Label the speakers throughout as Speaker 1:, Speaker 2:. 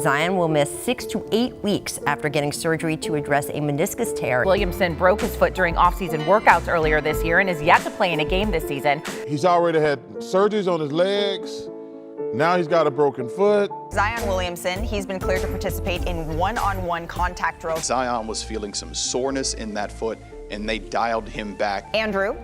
Speaker 1: Zion will miss 6 to 8 weeks after getting surgery to address a meniscus tear.
Speaker 2: Williamson broke his foot during off-season workouts earlier this year and is yet to play in a game this season.
Speaker 3: He's already had surgeries on his legs. Now he's got a broken foot.
Speaker 4: Zion Williamson, he's been cleared to participate in one-on-one contact drills.
Speaker 5: Zion was feeling some soreness in that foot, and they dialed him back.
Speaker 4: Andrew,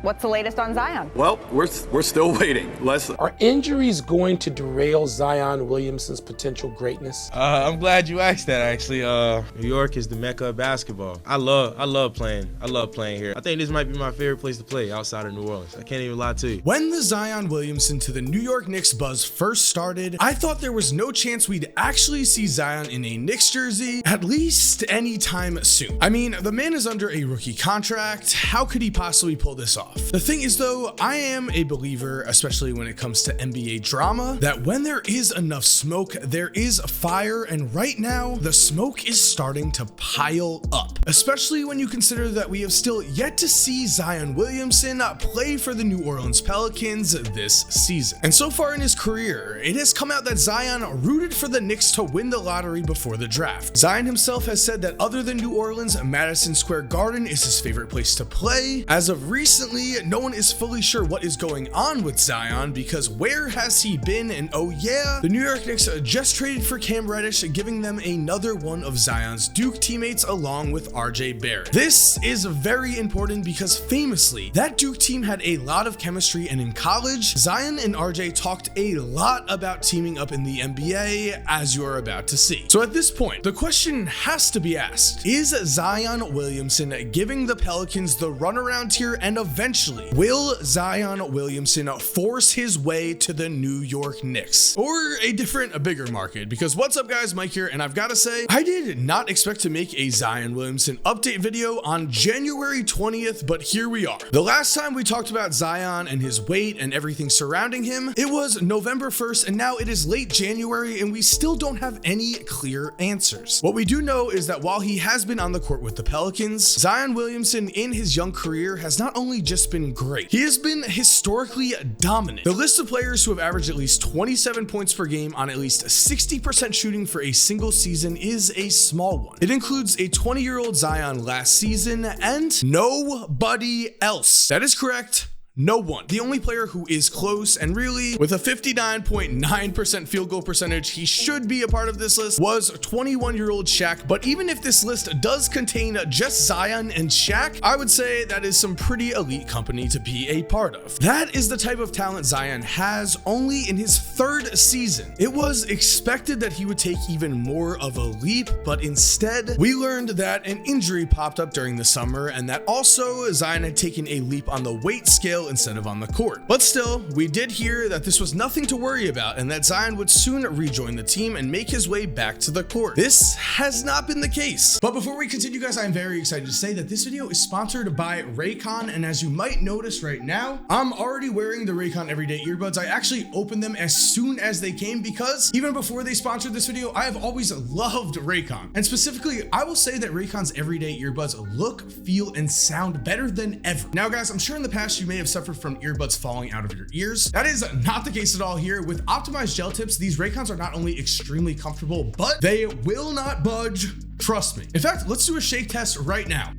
Speaker 4: what's the latest on Zion?
Speaker 6: Well, we're still waiting.
Speaker 7: Are injuries going to derail Zion Williamson's potential greatness?
Speaker 8: I'm glad you asked that, actually. New York is the mecca of basketball. I love playing here. I think this might be my favorite place to play outside of New Orleans. I can't even lie to you.
Speaker 9: When the Zion Williamson to the New York Knicks buzz first started, I thought there was no chance we'd actually see Zion in a Knicks jersey, at least anytime soon. I mean, the man is under a rookie contract. How could he possibly pull this off? The thing is though, I am a believer, especially when it comes to NBA drama, that when there is enough smoke, there is fire, and right now, the smoke is starting to pile up. Especially when you consider that we have still yet to see Zion Williamson play for the New Orleans Pelicans this season. And so far in his career, it has come out that Zion rooted for the Knicks to win the lottery before the draft. Zion himself has said that other than New Orleans, Madison Square Garden is his favorite place to play. As of recently, no one is fully sure what is going on with Zion, because where has he been? And oh yeah, the New York Knicks just traded for Cam Reddish, giving them another one of Zion's Duke teammates along with RJ Barrett. This is very important because famously, that Duke team had a lot of chemistry, and in college, Zion and RJ talked a lot about teaming up in the NBA, as you are about to see. So at this point, the question has to be asked, is Zion Williamson giving the Pelicans the runaround here, and eventually will Zion Williamson force his way to the New York Knicks or a different, a bigger market? Because what's up guys, Mike here, and I've got to say, I did not expect to make a Zion Williamson update video on January 20th, but here we are. The last time we talked about Zion and his weight and everything surrounding him, it was November 1st, and now it is late January and we still don't have any clear answers. What we do know is that while he has been on the court with the Pelicans, Zion Williamson in his young career has not only just been great, he has been historically dominant. The list of players who have averaged at least 27 points per game on at least 60% shooting for a single season is a small one. It includes a 20-year-old Zion last season and nobody else. That is correct. No one. The only player who is close, and really with a 59.9% field goal percentage, he should be a part of this list, was 21-year-old Shaq. But even if this list does contain just Zion and Shaq, I would say that is some pretty elite company to be a part of. That is the type of talent Zion has only in his third season. It was expected that he would take even more of a leap, but instead we learned that an injury popped up during the summer, and that also Zion had taken a leap on the weight scale instead of on the court. But still, we did hear that this was nothing to worry about and that Zion would soon rejoin the team and make his way back to the court. This has not been the case. But before we continue guys, I'm very excited to say that this video is sponsored by Raycon, and as you might notice right now, I'm already wearing the Raycon everyday earbuds. I actually opened them as soon as they came because even before they sponsored this video, I have always loved Raycon. And specifically, I will say that Raycon's everyday earbuds look, feel, and sound better than ever. Now guys, I'm sure in the past you may have suffered from earbuds falling out of your ears. That is not the case at all here. With optimized gel tips, these Raycons are not only extremely comfortable, but they will not budge. Trust me. In fact, let's do a shake test right now.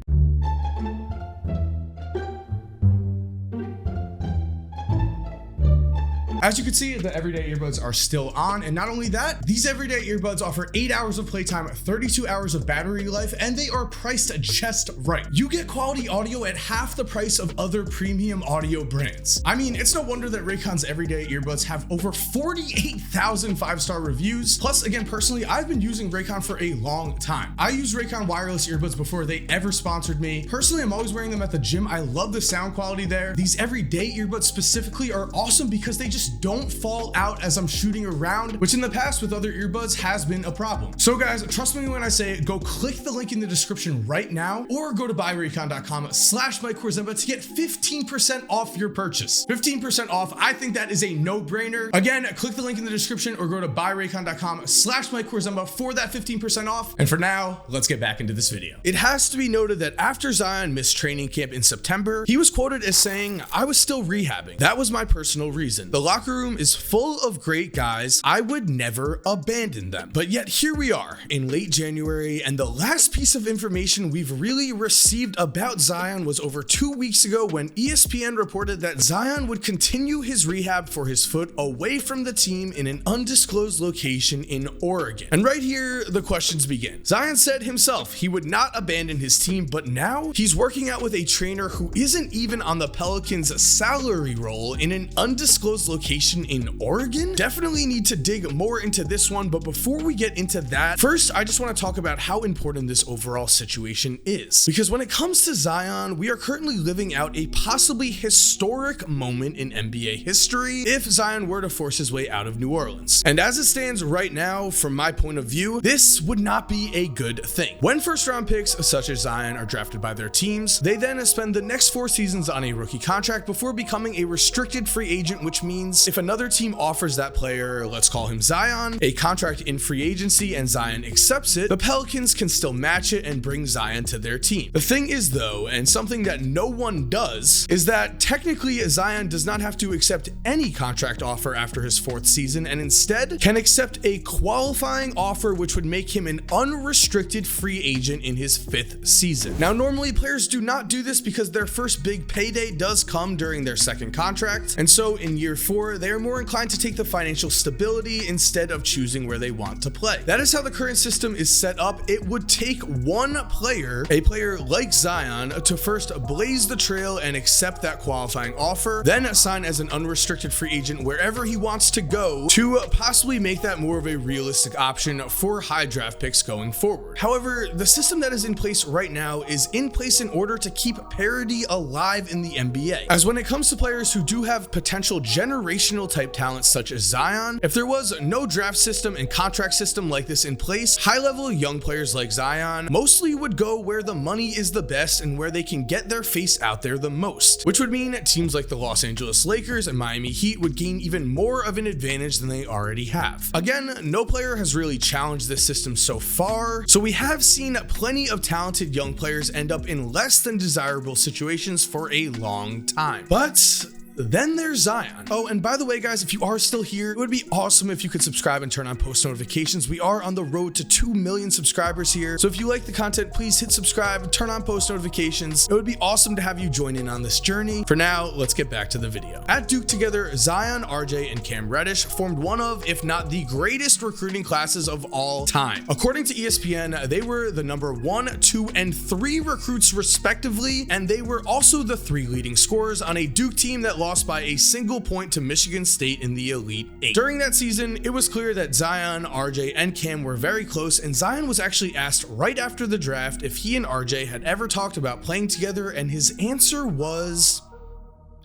Speaker 9: As you can see, the everyday earbuds are still on, and not only that, these everyday earbuds offer 8 hours of playtime, 32 hours of battery life, and they are priced just right. You get quality audio at half the price of other premium audio brands. I mean, it's no wonder that Raycon's everyday earbuds have over 48,000 5-star reviews. Plus, again, personally, I've been using Raycon for a long time. I used Raycon wireless earbuds before they ever sponsored me. Personally, I'm always wearing them at the gym. I love the sound quality there. These everyday earbuds specifically are awesome because they just don't fall out as I'm shooting around, which in the past with other earbuds has been a problem. So guys, trust me when I say go click the link in the description right now, or go to buyraycon.com/Mike Korzemba to get 15% off your purchase. 15% off. I think that is a no-brainer. Again, click the link in the description or go to buyraycon.com/Mike Korzemba for that 15% off. And for now, let's get back into this video. It has to be noted that after Zion missed training camp in September, he was quoted as saying, "I was still rehabbing. That was my personal reason. The locker locker room is full of great guys. I would never abandon them. But yet here we are in late January, and the last piece of information we've really received about Zion was over 2 weeks ago when ESPN reported that Zion would continue his rehab for his foot away from the team in an undisclosed location in Oregon. And right here, the questions begin. Zion said himself he would not abandon his team, but now he's working out with a trainer who isn't even on the Pelicans' salary roll in an undisclosed location in Oregon? Definitely need to dig more into this one, but before we get into that, first I just want to talk about how important this overall situation is. Because when it comes to Zion, we are currently living out a possibly historic moment in NBA history if Zion were to force his way out of New Orleans. And as it stands right now, from my point of view, this would not be a good thing. When first round picks such as Zion are drafted by their teams, they then spend the next 4 seasons on a rookie contract before becoming a restricted free agent, which means if another team offers that player, let's call him Zion, a contract in free agency and Zion accepts it, the Pelicans can still match it and bring Zion to their team. The thing is though, and something that no one does, is that technically Zion does not have to accept any contract offer after his 4th season and instead can accept a qualifying offer which would make him an unrestricted free agent in his 5th season. Now normally players do not do this because their first big payday does come during their 2nd contract, and so in year 4 they are more inclined to take the financial stability instead of choosing where they want to play. That is how the current system is set up. It would take one player, a player like Zion, to first blaze the trail and accept that qualifying offer, then sign as an unrestricted free agent wherever he wants to go to possibly make that more of a realistic option for high draft picks going forward. However, the system that is in place right now is in place in order to keep parity alive in the NBA. As when it comes to players who do have potential generational type talents such as Zion, if there was no draft system and contract system like this in place, high-level young players like Zion mostly would go where the money is the best and where they can get their face out there the most, which would mean teams like the Los Angeles Lakers and Miami Heat would gain even more of an advantage than they already have. Again, no player has really challenged this system so far, so we have seen plenty of talented young players end up in less than desirable situations for a long time. But then there's Zion. Oh, and by the way, guys, if you are still here, it would be awesome if you could subscribe and turn on post notifications. We are on the road to 2 million subscribers here. So if you like the content, please hit subscribe, turn on post notifications. It would be awesome to have you join in on this journey. For now, let's get back to the video. At Duke together, Zion, RJ, and Cam Reddish formed one of, if not the greatest recruiting classes of all time. According to ESPN, they were the number 1, 2, and 3 recruits respectively, and they were also the 3 leading scorers on a Duke team that lost by a single point to Michigan State in the Elite 8. During that season, it was clear that Zion, RJ, and Cam were very close, and Zion was actually asked right after the draft if he and RJ had ever talked about playing together, and his answer was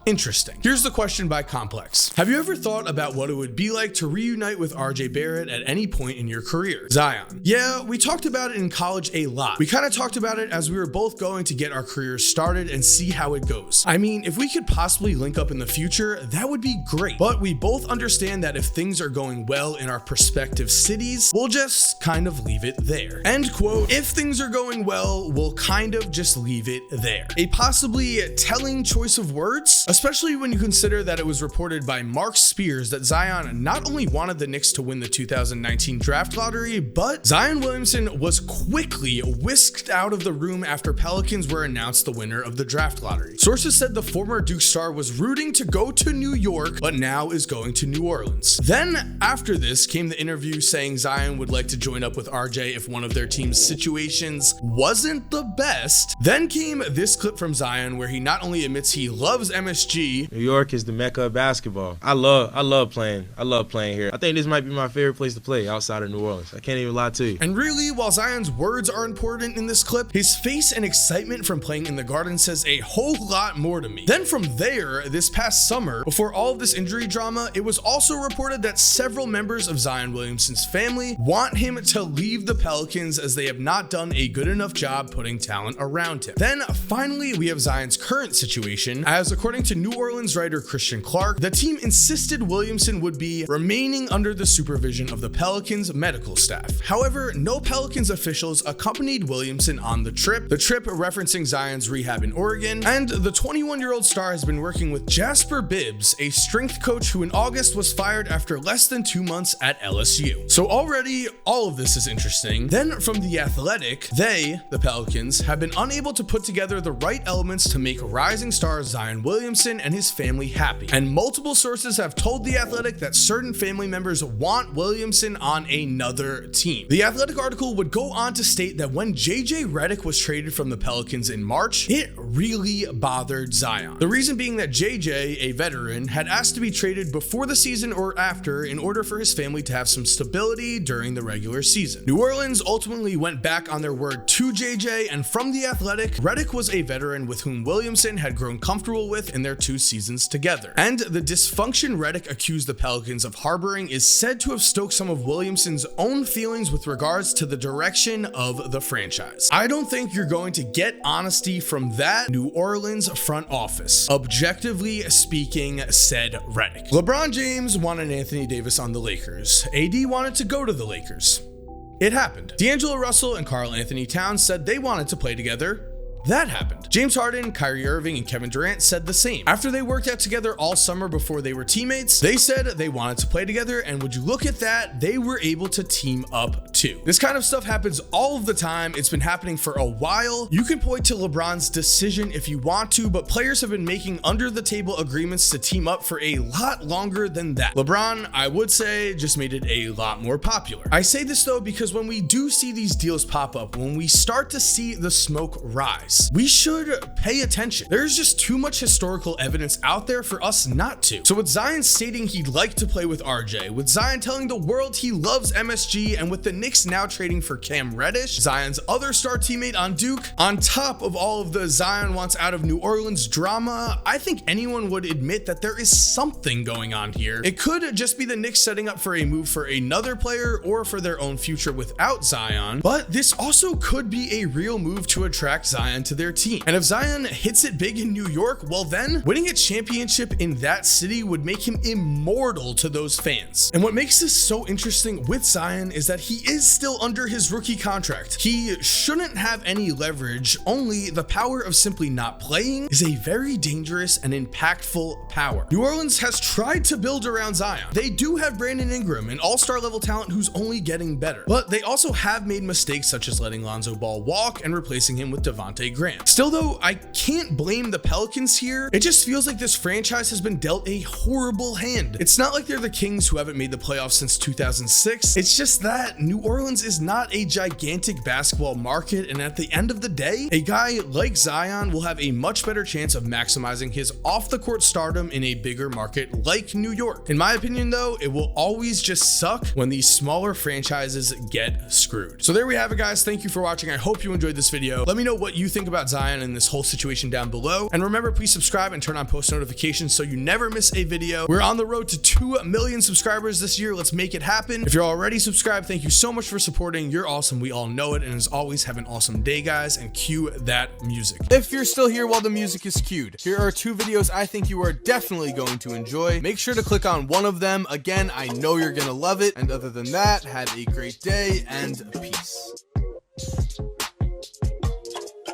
Speaker 9: interesting. Here's the question by Complex. Have you ever thought about what it would be like to reunite with RJ Barrett at any point in your career? Zion. Yeah, we talked about it in college a lot. We kind of talked about it as we were both going to get our careers started and see how it goes. I mean, if we could possibly link up in the future, that would be great. But we both understand that if things are going well in our prospective cities, we'll just kind of leave it there. End quote. If things are going well, we'll kind of just leave it there. A possibly telling choice of words, especially when you consider that it was reported by Mark Spears that Zion not only wanted the Knicks to win the 2019 draft lottery, but Zion Williamson was quickly whisked out of the room after Pelicans were announced the winner of the draft lottery. Sources said the former Duke star was rooting to go to New York, but now is going to New Orleans. Then after this came the interview saying Zion would like to join up with RJ if one of their team's situations wasn't the best. Then came this clip from Zion where he not only admits he loves MSG.
Speaker 8: New York is the mecca of basketball. I love playing here. I think this might be my favorite place to play outside of New Orleans. I can't even lie to you.
Speaker 9: And really, while Zion's words are important in this clip, his face and excitement from playing in the Garden says a whole lot more to me. Then from there, this past summer, before all of this injury drama, it was also reported that several members of Zion Williamson's family want him to leave the Pelicans as they have not done a good enough job putting talent around him. Then finally, we have Zion's current situation, as according to to New Orleans writer Christian Clark, the team insisted Williamson would be remaining under the supervision of the Pelicans medical staff. However, no Pelicans officials accompanied Williamson on the trip referencing Zion's rehab in Oregon, and the 21-year-old star has been working with Jasper Bibbs, a strength coach who in August was fired after less than 2 months at LSU. So already, all of this is interesting. Then from The Athletic, the Pelicans, have been unable to put together the right elements to make rising star Zion Williamson and his family happy. And multiple sources have told The Athletic that certain family members want Williamson on another team. The Athletic article would go on to state that when JJ Redick was traded from the Pelicans in March, it really bothered Zion. The reason being that JJ, a veteran, had asked to be traded before the season or after in order for his family to have some stability during the regular season. New Orleans ultimately went back on their word to JJ, and from The Athletic, Redick was a veteran with whom Williamson had grown comfortable with in their 2 seasons together. And the dysfunction Redick accused the Pelicans of harboring is said to have stoked some of Williamson's own feelings with regards to the direction of the franchise. I don't think you're going to get honesty from that New Orleans front office. Objectively speaking, said Redick. LeBron James wanted Anthony Davis on the Lakers. AD wanted to go to the Lakers. It happened. D'Angelo Russell and Karl Anthony Towns said they wanted to play together. That happened. James Harden, Kyrie Irving, and Kevin Durant said the same. After they worked out together all summer before they were teammates, they said they wanted to play together, and would you look at that, they were able to team up too. This kind of stuff happens all of the time. It's been happening for a while. You can point to LeBron's decision if you want to, but players have been making under the table agreements to team up for a lot longer than that. LeBron, I would say, just made it a lot more popular. I say this though because when we do see these deals pop up, when we start to see the smoke rise, we should pay attention. There's just too much historical evidence out there for us not to. So with Zion stating he'd like to play with RJ, with Zion telling the world he loves MSG, and with the Knicks now trading for Cam Reddish, Zion's other star teammate on Duke, on top of all of the Zion wants out of New Orleans drama, I think anyone would admit that there is something going on here. It could just be the Knicks setting up for a move for another player or for their own future without Zion, but this also could be a real move to attract Zion to their team. And if Zion hits it big in New York, well then, winning a championship in that city would make him immortal to those fans. And what makes this so interesting with Zion is that he is still under his rookie contract. He shouldn't have any leverage, only the power of simply not playing is a very dangerous and impactful power. New Orleans has tried to build around Zion. They do have Brandon Ingram, an all-star level talent who's only getting better, but they also have made mistakes such as letting Lonzo Ball walk and replacing him with Devontae Graham. Still though, I can't blame the Pelicans here. It just feels like this franchise has been dealt a horrible hand. It's not like they're the Kings who haven't made the playoffs since 2006. It's just that New Orleans is not a gigantic basketball market, and at the end of the day, a guy like Zion will have a much better chance of maximizing his off-the-court stardom in a bigger market like New York. In my opinion though, it will always just suck when these smaller franchises get screwed. So there we have it, guys. Thank you for watching. I hope you enjoyed this video. Let me know what you think about Zion and this whole situation down below, and remember, please subscribe and turn on post notifications so you never miss a video. We're on the road to 2 million subscribers this year. Let's make it happen. If you're already subscribed, thank you so much for supporting. You're awesome, we all know it, and as always, have an awesome day, guys, and cue that music.
Speaker 10: If you're still here while the music is cued, here are 2 videos I think you are definitely going to enjoy. Make sure to click on one of them. Again, I know you're gonna love it, and other than that, have a great day and peace.